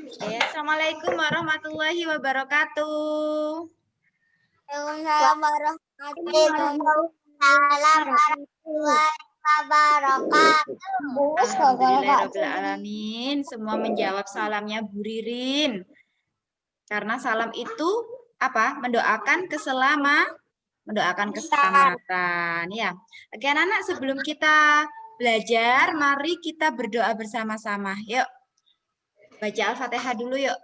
Ya, Assalamualaikum warahmatullahi wabarakatuh. Waalaikumsalam warahmatullahi wabarakatuh. Alhamdulillahirrabbilalamin. Semua menjawab salamnya Bu Ririn. Karena salam itu apa? Mendoakan keselamatan. Ya. Oke, anak-anak, sebelum kita belajar, mari kita berdoa bersama-sama. Yuk. Baca Al-Fatihah dulu yuk.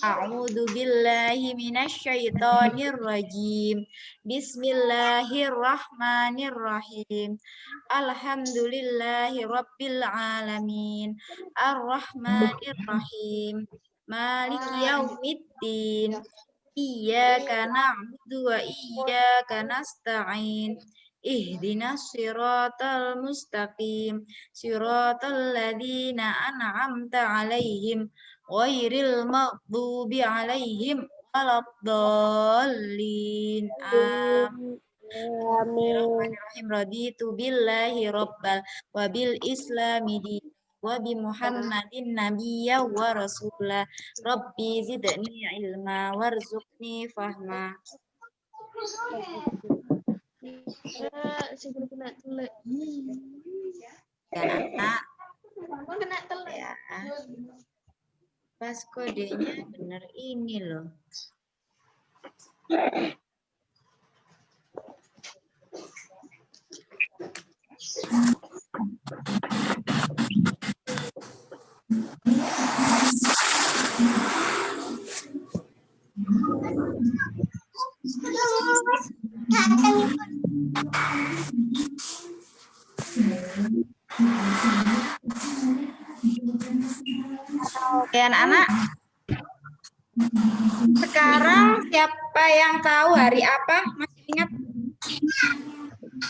A'udzu billahi minasyaitonir rajim. Bismillahirrahmanirrahim. Alhamdulillahi rabbil alamin. Arrahmanirrahim. Maliki yaumiddin. Iyyaka na'budu wa iyyaka nasta'in. Ihdinas siratal mustaqim. Siratal ladzina an'amta 'alaihim ghairil maghdubi 'alaihim waladdallin. Bismillahirrahmanirrahim. Raditu billahi rabbal wa bil islami din wa bi Muhammadin nabiyya wa rasulah. Rabbi zidni ilma warzuqni fahma. Anak ya. Pas kodenya bener ini loh. Oke, anak-anak. Sekarang siapa yang tahu hari apa? Masih ingat?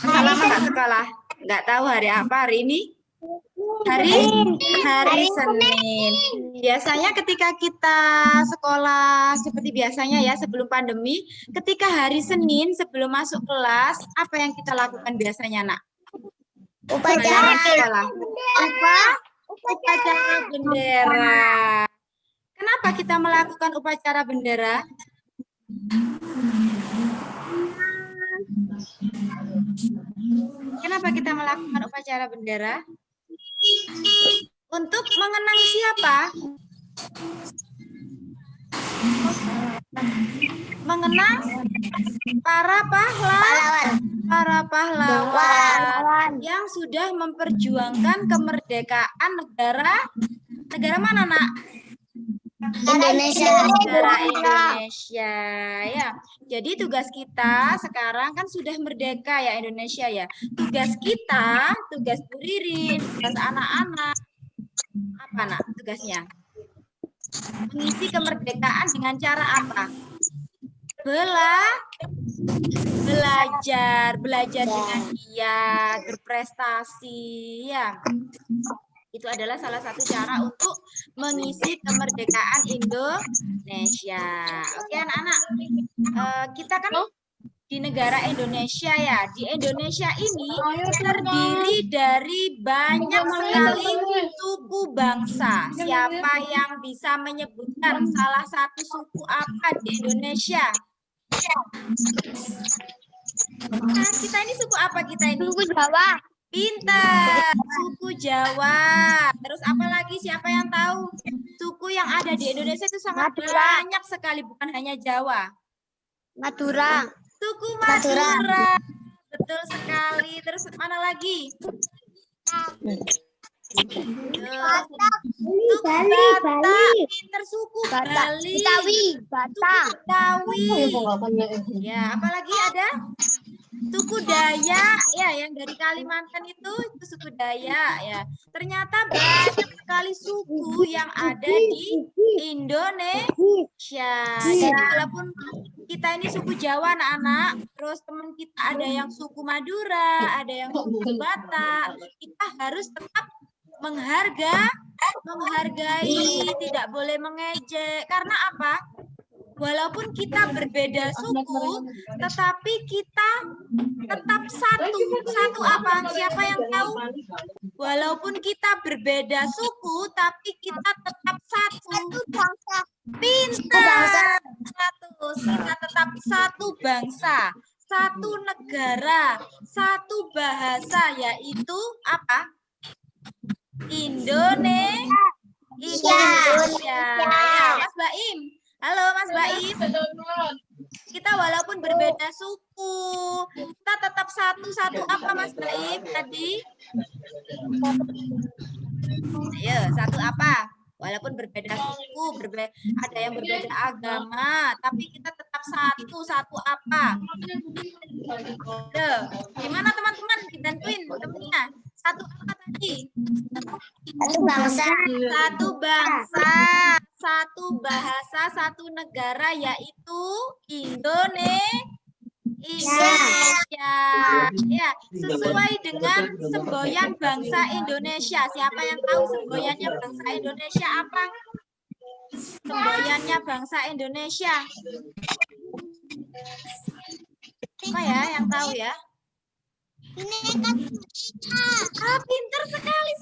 Masa lama nggak sekolah? Nggak tahu hari apa hari ini? Hari Senin. Biasanya ketika kita sekolah seperti biasanya ya sebelum pandemi, ketika hari Senin sebelum masuk kelas, apa yang kita lakukan biasanya, Nak? Upacara sekolah. Upacara bendera. Kenapa kita melakukan upacara bendera? Kenapa kita melakukan upacara bendera? Untuk mengenang siapa? Mengenang para pahlawan yang sudah memperjuangkan kemerdekaan negara mana, Nak? Negara Indonesia ya. Jadi tugas kita sekarang kan sudah merdeka ya Indonesia ya. Tugas kita, tugas Bu Ririn, tugas anak-anak apa, Nak, tugasnya? Mengisi kemerdekaan dengan cara apa? Belajar dengan giat, berprestasi ya. Itu adalah salah satu cara untuk mengisi kemerdekaan Indonesia. Oke, anak-anak, kita kan di negara Indonesia ya. Di Indonesia ini terdiri dari banyak sekali suku bangsa. Siapa yang bisa menyebutkan salah satu suku apa di Indonesia? Nah, kita ini suku apa kita ini? Suku Jawa. Pintar, suku Jawa. Terus apa lagi? Siapa yang tahu? Suku yang ada di Indonesia itu sangat banyak sekali, bukan hanya Jawa. Madura. Suku Madura. Betul sekali. Terus mana lagi? Suku Batak, pintar, suku Bali, Betawi. Ya, apalagi ada? Suku Dayak ya, yang dari Kalimantan itu suku Dayak ya. Ternyata banyak sekali suku yang ada di Indonesia. Jadi walaupun kita ini suku Jawa anak-anak, terus teman kita ada yang suku Madura, ada yang suku Batak, kita harus tetap menghargai, tidak boleh mengejek. Karena apa? Walaupun kita berbeda suku, tetapi kita tetap satu. Satu apa? Siapa yang tahu? Walaupun kita berbeda suku, tapi kita tetap satu. Pintar. Kita tetap satu bangsa, satu negara, satu bahasa, yaitu apa? Indonesia. Ya, Mas Baim. Halo Mas Baim. Kita walaupun berbeda suku, kita tetap satu apa Mas Baim tadi? Ayo, satu apa? Walaupun berbeda suku, ada yang berbeda agama, tapi kita tetap satu apa? Gimana teman-teman? Dibantuin temennya. Satu apa tadi? Satu bangsa. Satu bangsa, satu bahasa, satu negara, yaitu Indonesia. Ya, sesuai dengan semboyan bangsa Indonesia. Siapa yang tahu semboyannya bangsa Indonesia apa? Semboyannya bangsa Indonesia. Apa ya yang tahu ya? Pintar sekali.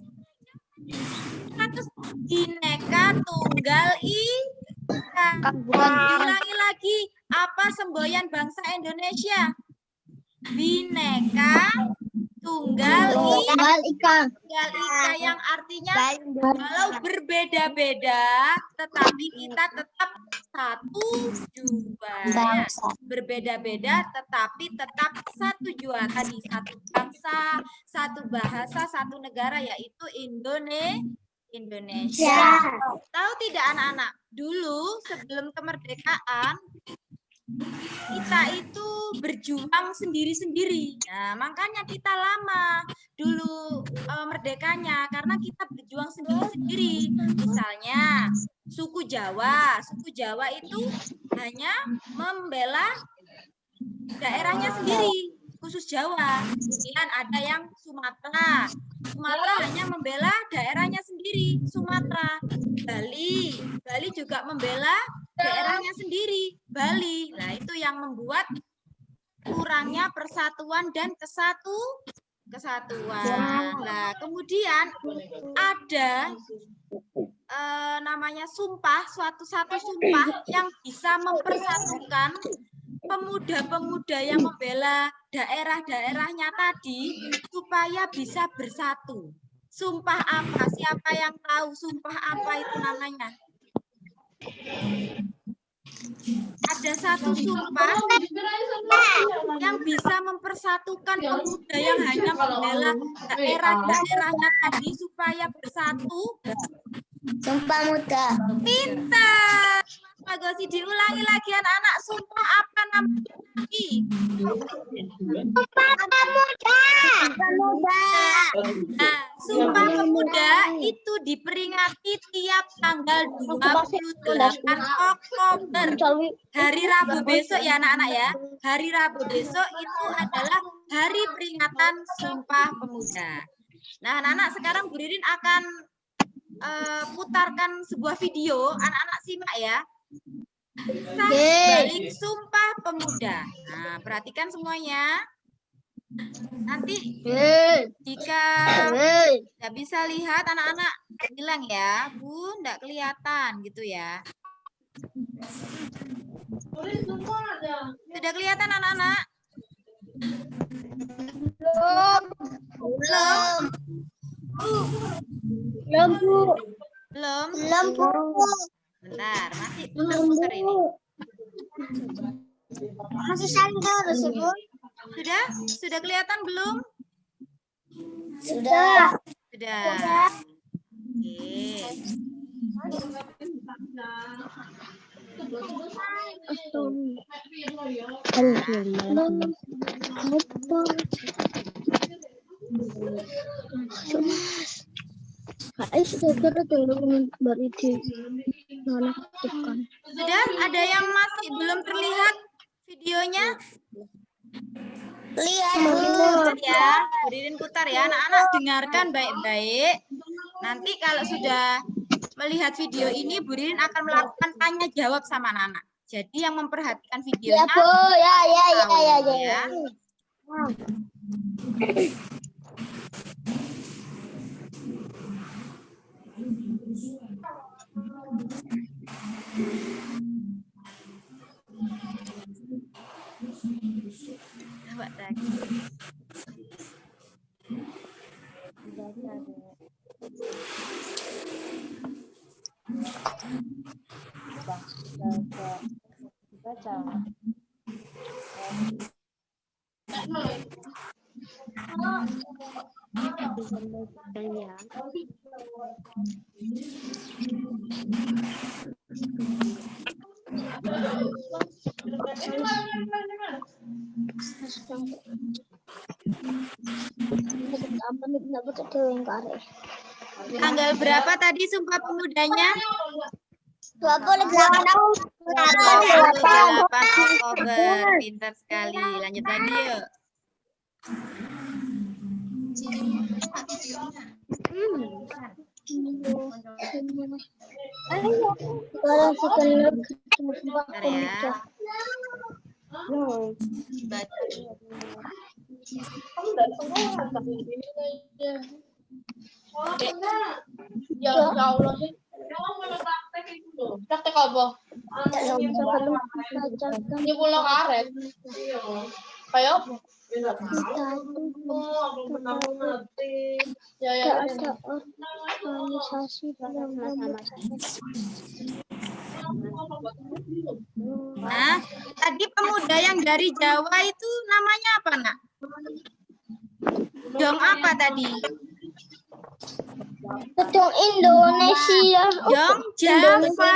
Bineka Tunggal Ika. Ulangi lagi. Apa semboyan bangsa Indonesia? Bineka Tunggal Ika. Tunggal Ika yang artinya kalau berbeda-beda, tetapi kita tetap satu jua. Ya. Berbeda-beda, tetapi tetap satu jua. Tadi satu bangsa, satu bahasa, satu negara, yaitu Indonesia. Tahu tidak anak-anak? Dulu sebelum kemerdekaan, kita itu berjuang sendiri-sendiri. Nah, makanya kita lama dulu merdekanya karena kita berjuang sendiri-sendiri. Misalnya suku Jawa itu hanya membela daerahnya sendiri, khusus Jawa. Kemudian ada yang Sumatera hanya membela daerahnya sendiri, Sumatera. Bali juga membela daerahnya sendiri, Bali. Nah, itu yang membuat kurangnya persatuan dan kesatuan. Nah, kemudian ada namanya satu sumpah yang bisa mempersatukan pemuda-pemuda yang membela daerah-daerahnya tadi supaya bisa bersatu. Sumpah apa? Siapa yang tahu sumpah apa itu namanya? Ada satu sumpah yang bisa mempersatukan pemuda yang hanya membela daerah-daerahnya tadi supaya bersatu. Sumpah Muda. Pintar. Mas Gosi, diulangi lagi anak-anak. Sumpah apa namanya? Sumpah Pemuda. Nah, Sumpah Pemuda itu diperingati tiap tanggal 28 Oktober. Hari Rabu besok ya anak-anak ya. Hari Rabu besok itu adalah hari peringatan Sumpah Pemuda. Nah, anak-anak sekarang Bu Ririn akan putarkan sebuah video. Anak-anak simak ya. Balik Sumpah Pemuda. Nah, perhatikan semuanya. Nanti jika nggak bisa lihat anak-anak bilang ya, Bu, nggak kelihatan gitu ya. Sudah kelihatan anak-anak? Belum. Bentar, masih putar-putar ini. Masih sandal Bu. Sudah kelihatan belum? Sudah. Oke. Sudah ada yang masih belum terlihat videonya? Lihat Ya, beririn putar ya. Anak-anak dengarkan baik-baik. Nanti kalau sudah melihat video ini, Bu Ririn akan melakukan tanya jawab sama anak-anak. Jadi yang memperhatikan videonya. Ya, Bu. Ya. Tanggal berapa tadi Sumpah Pemudanya? 28 28 Oktober. Pintar sekali. Lanjut lagi yuk. Bentar ya. Ya Allah sih. Praktek apa? Ini pulang karet. Kayak apa? Ya ya. ada organisasi Nah, tadi pemuda yang dari Jawa itu namanya apa, Nak? Jong apa tadi? Gedung Indonesia. Jong Java.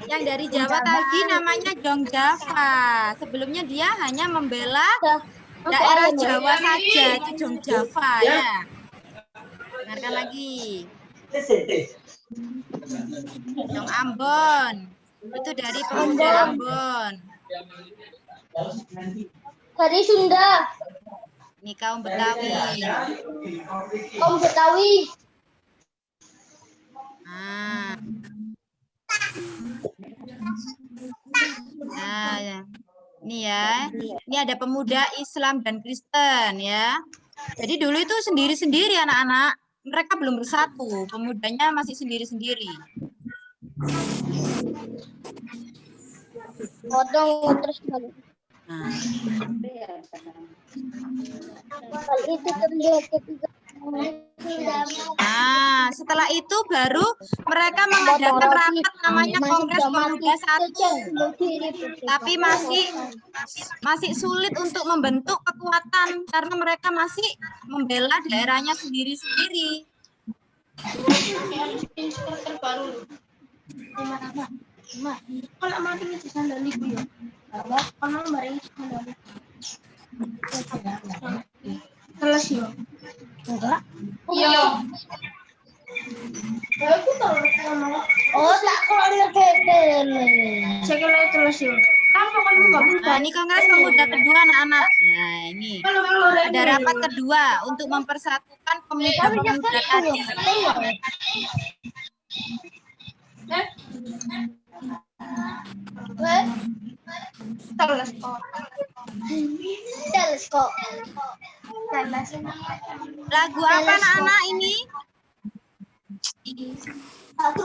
Yang dari Jawa tadi namanya Jong Java. Sebelumnya dia hanya membela daerah Jawa saja, itu Jong Java ya. Dengarkan lagi. Jong Ambon. Itu dari pemuda Ambon. Dari Sunda. Ini kaum Betawi. Om Betawi. Nah. Nah, ya. Ini ya. Ini ada pemuda Islam dan Kristen ya. Jadi dulu itu sendiri-sendiri anak-anak. Mereka belum bersatu. Pemudanya masih sendiri-sendiri. Potong terus balik. Nah. Itu terlihat ketika Nah, setelah itu baru mereka mengadakan rapat namanya Kongres Pemuda Satu. Tapi masih sulit untuk membentuk kekuatan karena mereka masih membela daerahnya sendiri-sendiri. kalau mati itu sandal itu ya. Kalau bareng sandal. Terus ya. Enggak. Iya. Oh, tak kalau ngegedel. Saya terus ya. Nah, ini Kongres Pemuda kedua anak-anak. Nah, ini ada rapat kedua untuk mempersatukan pemuda-pemuda tadi. Lagu apa anak-anak ini? Lagu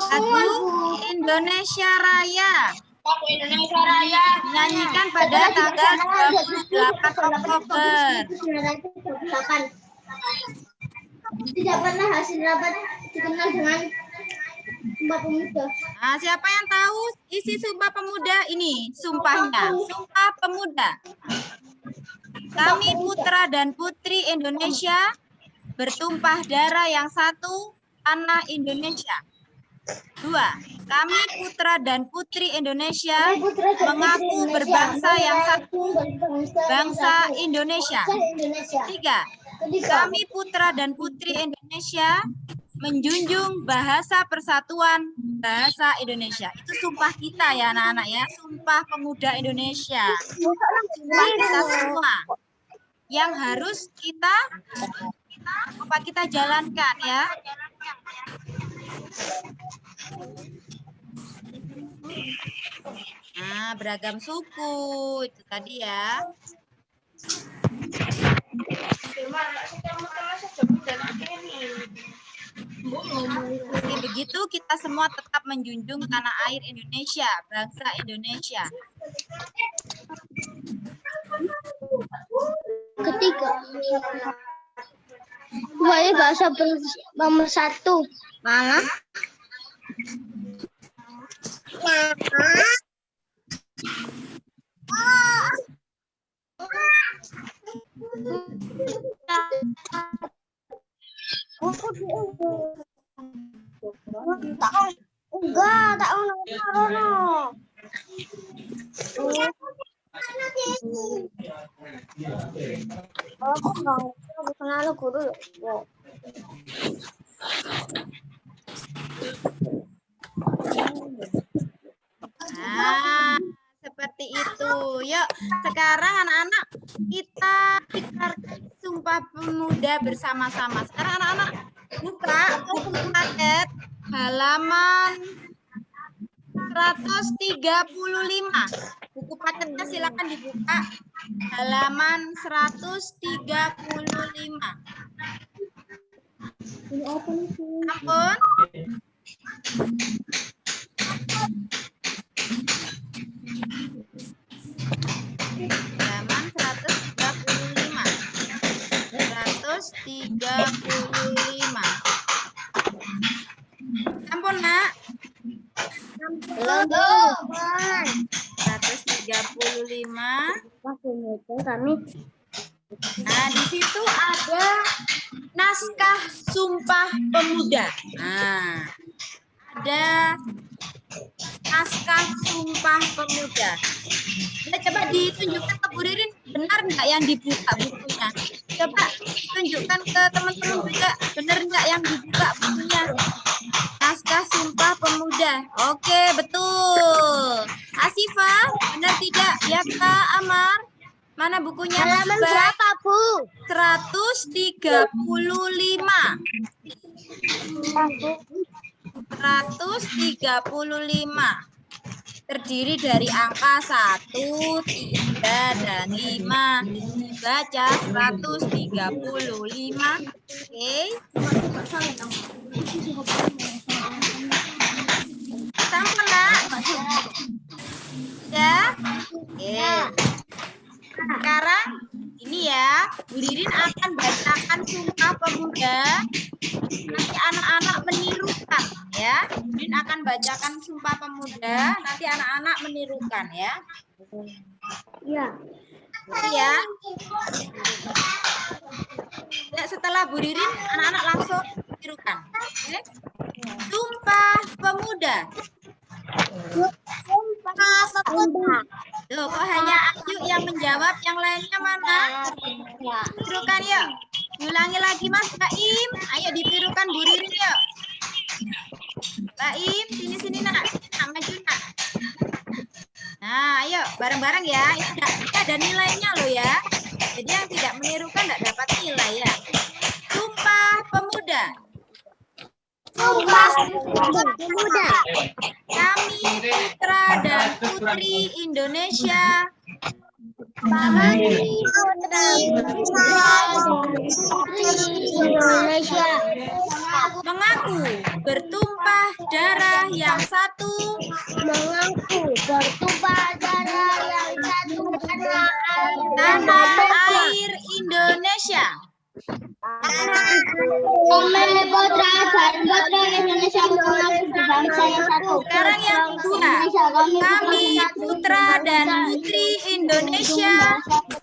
Indonesia Raya. Indonesia Raya Dinyanyikan pada tanggal 28 Oktober. Tidak pernah hasil rapat dikenal dengan Sumpah Pemuda. Nah, siapa yang tahu isi Sumpah Pemuda ini? Sumpahnya, Sumpah Pemuda. Kami putra dan putri Indonesia bertumpah darah yang satu, tanah Indonesia. 2. Kami putra dan putri Indonesia mengaku berbangsa yang satu, bangsa Indonesia. 3. Kami putra dan putri Indonesia menjunjung bahasa persatuan bahasa Indonesia. Itu sumpah kita ya anak-anak ya, Sumpah Pemuda Indonesia. Sumpah kita semua yang harus kita jalankan ya. Nah, beragam suku itu tadi ya. Meski begitu, kita semua tetap menjunjung tanah air Indonesia, bangsa Indonesia. Ketiga. Wahai bahasa nomor 1. Mana? Enggak, tak ono. Aku nggak kenal guru. Nah, seperti itu. Yuk, sekarang anak-anak kita dengarkan Sumpah Pemuda bersama-sama. Sekarang anak-anak buka buku paket halaman 135. Buku paketnya silakan dibuka halaman 135. Ampun. Halaman 135. 135. Ampun, Nak. Belum. 135. Kami. Nah, di situ ada naskah Sumpah Pemuda. Nah, ada naskah Sumpah Pemuda. Nah, coba ditunjukkan ke Bu Ririn, benar nggak yang dibuka bukunya? Coba tunjukkan ke teman-teman juga, benar nggak yang dibuka bukunya? Naskah Sumpah Pemuda. Oke, betul. Asifa, benar tidak? Ya, Kak Amar. Mana bukunya? Halaman berapa, Bu? 135. 135. Terdiri dari angka 1, 3, dan 5. Dibaca 135. Oke. Sampun, Nak? Ya? Oke. Sekarang ini ya, Bu Ririn akan bacakan Sumpah Pemuda. Nanti anak-anak menirukan ya. Bu Ririn akan bacakan Sumpah Pemuda, nanti anak-anak menirukan ya. Iya. Ya. Ya, setelah Bu Ririn, anak-anak langsung menirukan. Oke. Sumpah Pemuda. Loh, kok hanya Ayu yang menjawab, yang lainnya mana? Tirukan yuk. Ulangi lagi Mas Baim. Ayo ditirukan Bu Ririn yuk. Baim, sini-sini nak. Nak maju nak. Nah, ayo bareng-bareng ya. Ini ada nilainya loh ya. Jadi yang tidak menirukan tidak dapat nilai ya. Sumpah Pemuda. Sumpah Pemuda. Kami putra dan putri Indonesia. Kami putra Indonesia. Mengaku bertumpah darah yang satu. Mengaku bertumpah darah yang satu Tanah air Indonesia. Kami putra dan putri Indonesia mengaku bangsa yang satu. Sekarang yang kedua. Kami putra dan putri Indonesia.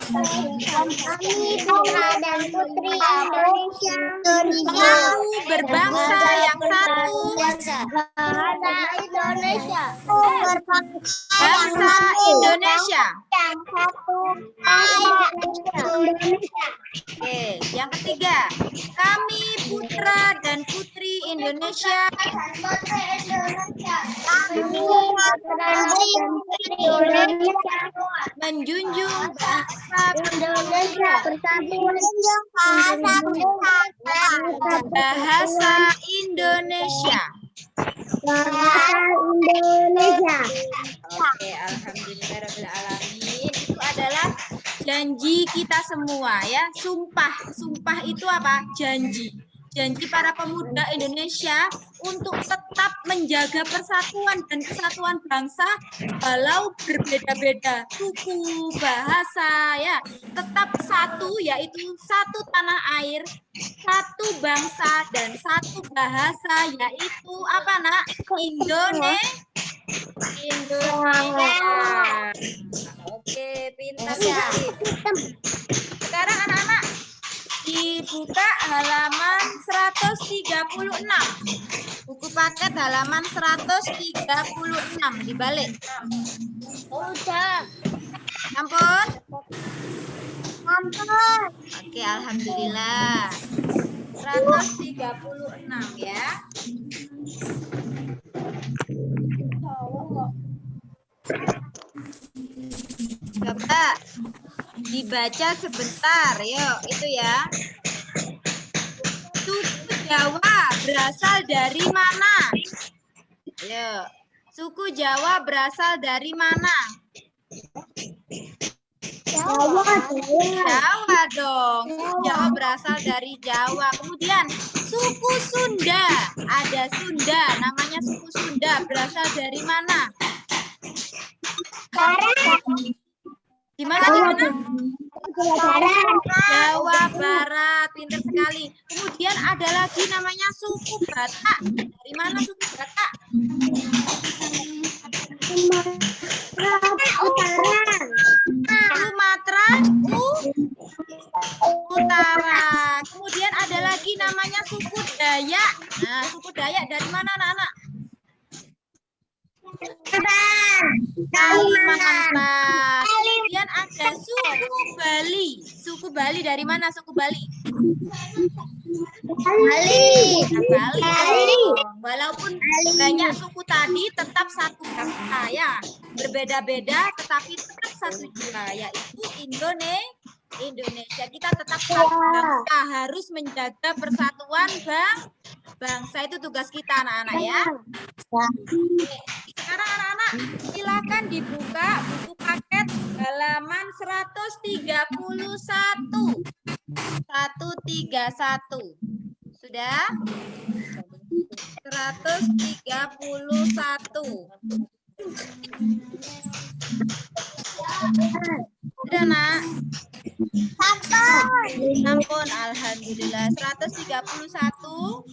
Kami putra dan putri Indonesia Mengaku berbangsa yang satu. bangsa Indonesia. Bangsa Indonesia. Yang satu Indonesia. Oke, yang ketiga. Kami putra dan putri Indonesia. Menjunjung bahasa Indonesia bahasa Indonesia. Indonesia. Oke, alhamdulillahirobbilalamin. Itu adalah janji kita semua ya. Sumpah itu apa? Janji. Janji para pemuda Indonesia untuk tetap menjaga persatuan dan kesatuan bangsa walau berbeda-beda suku, bahasa, ya, tetap satu, yaitu satu tanah air, satu bangsa dan satu bahasa, yaitu apa, Nak? Indonesia. Oke, pintar sekali. Sekarang anak-anak dibuka halaman 136. Buku paket halaman 136 dibalik. Udah. Ampun. Ampun. Oke, alhamdulillah. 136 ya. Coba dibaca sebentar, yuk, itu ya. Suku Jawa berasal dari mana? Yuk, suku Jawa berasal dari mana? Jawa dong. Suku Jawa berasal dari Jawa. Kemudian suku Sunda, ada Sunda, namanya suku Sunda, berasal dari mana? Di mana? Jawa Barat, pintar sekali. Kemudian ada lagi namanya suku Batak. Dari mana suku Batak? Sumatera Utara. Kemudian ada lagi namanya suku Dayak. Nah, suku Dayak dari mana, anak-anak? Kalimantan. Kemudian ada suku Bali. Suku Bali dari mana suku Bali? Bali. Bali. Walaupun banyak suku tadi tetap satu bangsa ya. Berbeda-beda tetapi tetap satu jiwa, yaitu Indonesia. Kita tetap satu bangsa, harus menjaga persatuan bangsa, itu tugas kita anak-anak ya. Sekarang anak-anak silakan dibuka buku paket halaman 131. 131. Sudah? 131. Sudah, Nak? Ampun, alhamdulillah. 131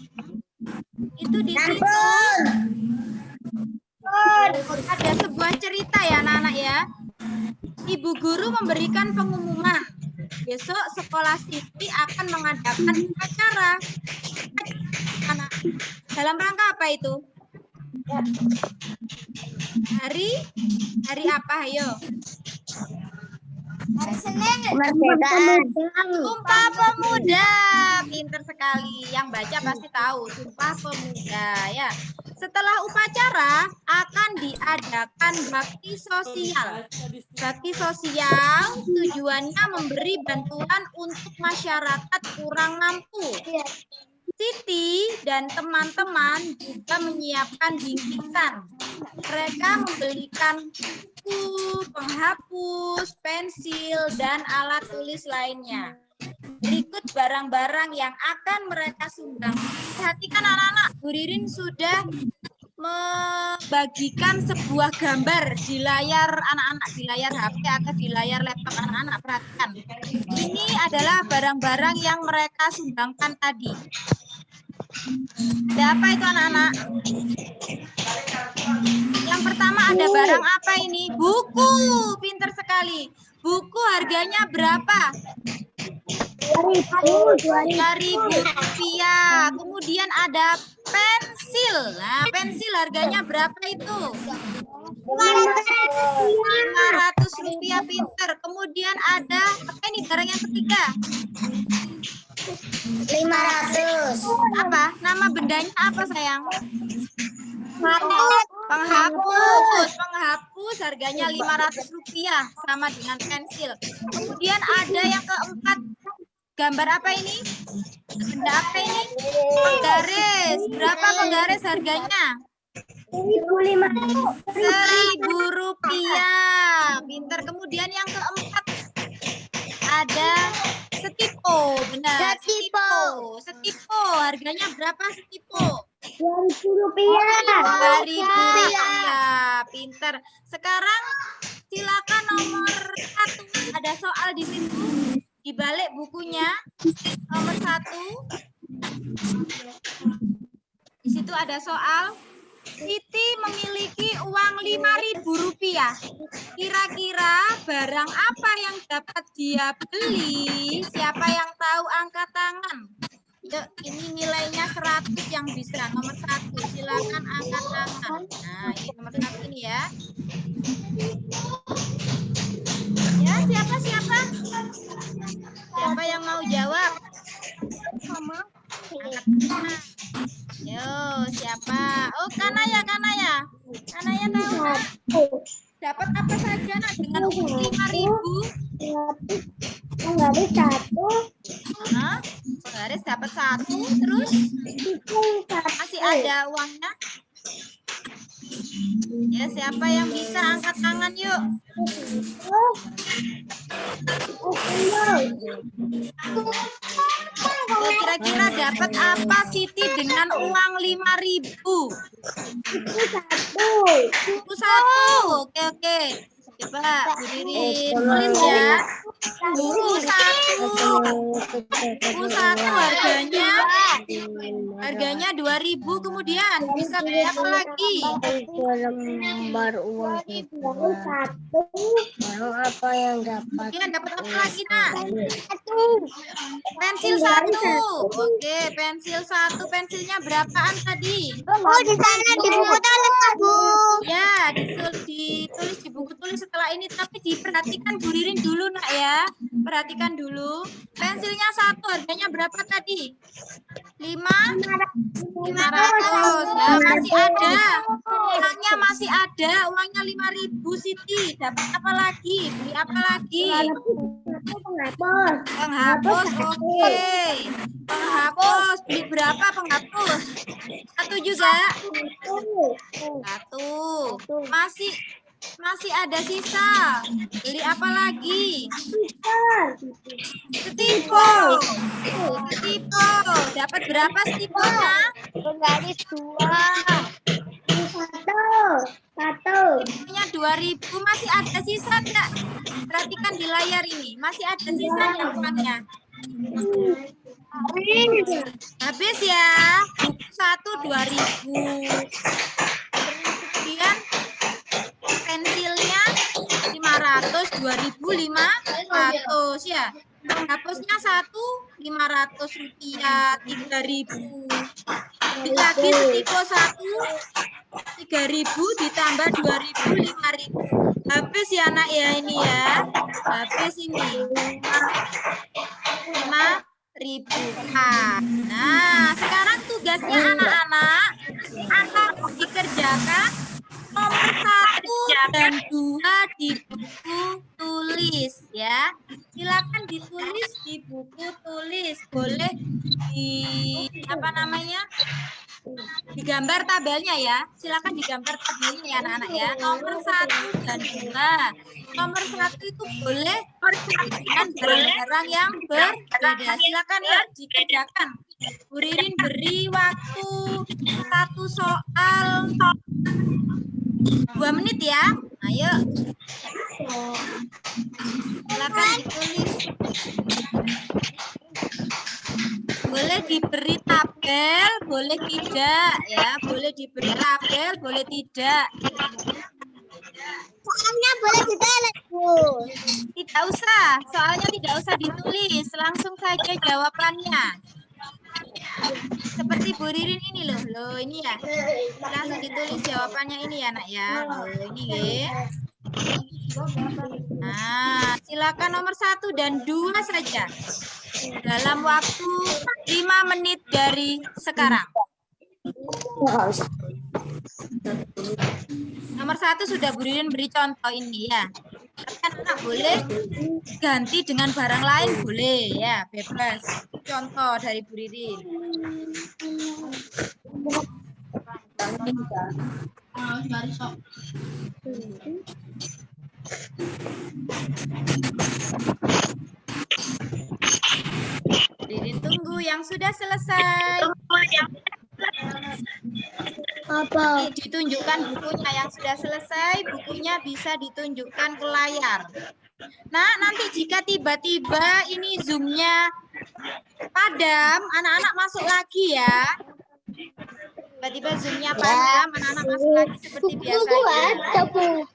itu di situ ada sebuah cerita ya anak-anak ya. Ibu guru memberikan pengumuman. Besok sekolah Siti akan mengadakan acara. Dalam rangka apa itu? Hari apa, ayo? Sumpah Pemuda. Pinter sekali. Yang baca pasti tahu. Sumpah Pemuda ya. Setelah upacara akan diadakan bakti sosial. Bakti sosial tujuannya memberi bantuan untuk masyarakat kurang mampu. Siti dan teman-teman juga menyiapkan bingkisan. Mereka membelikan buku, penghapus, pensil, dan alat tulis lainnya. Berikut barang-barang yang akan mereka sumbang. Perhatikan anak-anak, Bu Ririn sudah membagikan sebuah gambar di layar anak-anak, di layar HP atau di layar laptop anak-anak. Perhatikan. Ini adalah barang-barang yang mereka sumbangkan tadi. Ada apa itu anak-anak? Yang pertama ada barang apa ini? Buku. Pinter sekali. Buku harganya berapa? Rp2.000. Kemudian ada pensil. Nah, pensil harganya berapa itu? Rp500. Pinter. Kemudian ada apa ini barang yang ketiga? 500. Apa? Nama bendanya apa, sayang? Penghapus. Penghapus harganya Rp500 sama dengan pensil. Kemudian ada yang keempat. Gambar apa ini? Benda apa ini? Penggaris. Berapa penggaris harganya? Rp1.000. Pintar. Kemudian yang keempat ada setipo. Benar. Setipo. Harganya berapa setipo? Rp2.000. 2.000 rupiah. Pinter. Sekarang silakan nomor 1. Ada soal di situ. Di balik bukunya nomor 1. Di situ ada soal. Siti memiliki uang Rp5.000. Kira-kira barang apa yang dapat dia beli? Siapa yang tahu angkat tangan? Yuk, ini nilainya 100 yang bisa. Nomor 1, silakan angkat tangan. Nah, ini nomor 1 ini ya. Ya, siapa? Siapa yang mau jawab? Angkat tangan. Yo, siapa? Oh, Kanaya. Kanaya tahu nggak? Dapat apa saja nak dengan uang 5.000? Penggaris 1. Hah? Penggaris dapat 1, terus masih ada uangnya? Ya, siapa yang bisa angkat tangan yuk? Kira-kira dapat apa Siti dengan uang 5.000? Buku 1. Oke. Coba Bu Ririn tulis ya. Buku 1 harganya 2.000. Kemudian bisa beli apa lagi? Lembar uang itu. Barang apa yang dapat? Kemudian dapat apa lagi nak? Pensil 1. Oke, pensil 1. Pensilnya berapaan tadi? Oh, di sana di buku tulis, Bu. Ya, ditulis di buku tulis setelah ini, tapi diperhatikan Bu Ririn dulu nak ya. Perhatikan dulu. Pensilnya 1 harganya berapa tadi? 500. Nah, masih ada. Uangnya masih ada. Uangnya 5.000 Siti. Dapat apa lagi? Beli apa lagi? Penghapus. Oke. Penghapus. Beli berapa penghapus? 1 juga. 1. Masih ada sisa. Beli apa lagi? Setipo. Dapat berapa setiponya? Penggaris 2. 1. Punya 2.000. Masih ada sisa enggak? Perhatikan di layar ini. Masih ada sisanya uangnya. Habis ya. Buku 1 2.000. Kemudian pensilnya 500, 2.500 ya. Penghapusnya 1 500 rupiah, 3.000. Lagi setipo 1 3.000 ditambah 2.000 5.000. Habis ya anak ya ini ya. Habis ini 5.000. Nah, sekarang tugasnya anak-anak akan dikerjakan nomor 1 dan 2 di buku tulis ya. Silakan ditulis di buku tulis. Boleh digambar tabelnya ya. Silakan digambar tabelnya ya anak-anak ya. Nomor 1 dan 2. Nomor 1 itu boleh dengan barang-barang yang berbeda. Silakan ya dikerjakan. Bu Ririn beri waktu 1 soal 2 menit ya. Ayo. Silakan ditulis. Boleh diberi tabel, boleh tidak ya. Boleh diberi tabel, boleh tidak. Soalnya boleh ditulis, Bu. Tidak usah, soalnya tidak usah ditulis. Langsung saja jawabannya. Seperti Bu Ririn ini loh ini ya. Langsung ditulis jawabannya ini ya nak ya. Loh, ini ya. Nah, silakan nomor 1 dan 2 saja. Dalam waktu 5 menit dari sekarang. Nomor 1 sudah Bu Ririn beri contoh ini ya. Tapi anak boleh ganti dengan barang lain boleh ya, bebas. Contoh dari Bu Ririn. Ririn tunggu yang sudah selesai. Apa? Oke, ditunjukkan bukunya yang sudah selesai, bukunya bisa ditunjukkan ke layar. Nah, nanti jika tiba-tiba ini zoom-nya padam, anak-anak masuk lagi ya. Tiba-tiba zoom-nya padam, anak-anak masuk lagi seperti biasanya. Ada, Bu.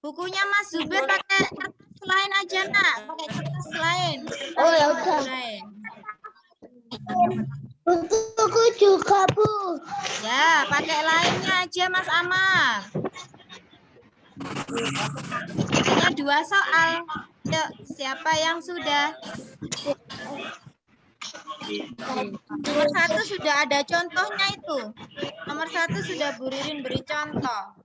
Bukunya Mas Zubair pakai kertas lain aja, Nak. Pakai kertas lain. Oh, ya Kertas udah. lain. Buku juga, Bu. Ya, pakai lainnya aja, Mas Amal. Hanya 2 soal. Yuk, siapa yang sudah? Nomor 1 sudah ada contohnya itu. Nomor 1 sudah Bu Ririn beri contoh.